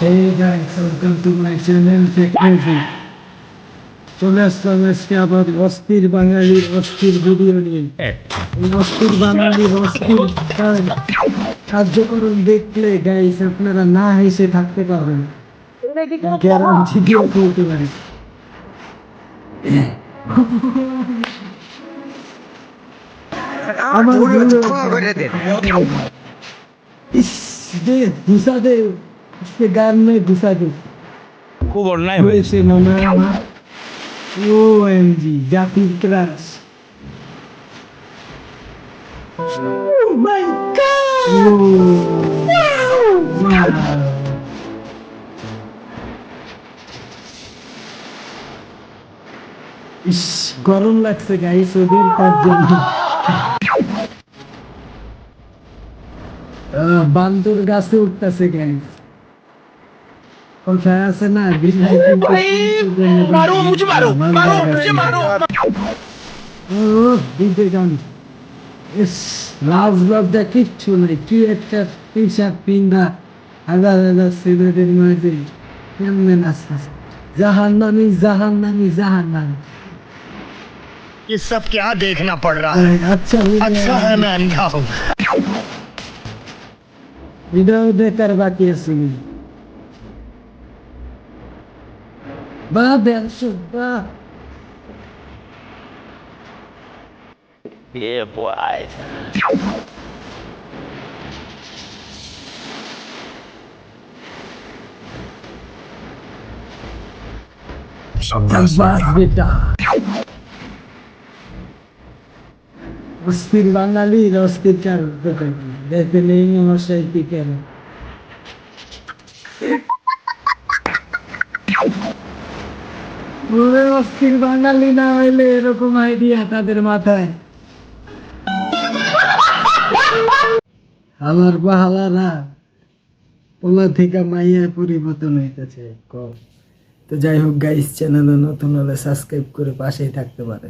Hey guys, welcome to my channel Technology. চলে আসলাম আজকে আবার অস্থির বাঙালির অস্থির ভিডিও নিয়ে। এই অস্থির বাঙালির অস্থির কার্যক্রম দেখলে গাইস আপনারা না হেসে থাকতে পারবেন, গ্যারান্টি দিয়ে বলতে পারি। আমার ইস দে ঘুষা দে, इसके गान में घुसा दे খুব অন্যায় হয়েছে। হয়েছে মামা আমার। OMG জাতির crush. Oh my god! Wow. ইস গরম লাগছে গাইস ওদের তার জন্য। বান্দর গাছে উঠতেছে গাইস। কোথায় আছে না মারো মুঝে মারো মারো মুঝে মারো। দিতে যান ইস লাভ লাভ দা কিচ্ছু নেই, কি একটা টি শার্ট পিন্দা হাজার হাজার ছেলেদের মাঝে কেমন আসছে জাহান্নামি জাহান্নামি জাহান্নামি। ये सब क्या देखना पड़ रहा है। अच्छा अच्छा है मैं अंधा हूँ। ভিডিও দেখার বাকি আছে বা দেখছো বা Yeah, boy. বাস বেটা অস্থির বাঙালির অস্থির চারু দেখতে নেই মশাই কি কেন ওরে অস্থির বাঙালি না হইলে এরকম আইডিয়া তাদের মাথায়। আমার বাহালারা ওলা থেকে মাইয়ার পরিবর্তন হইতেছে কম। তো যাই হোক গাইস, চ্যানেলে নতুন হলে সাবস্ক্রাইব করে পাশেই থাকতে পারে।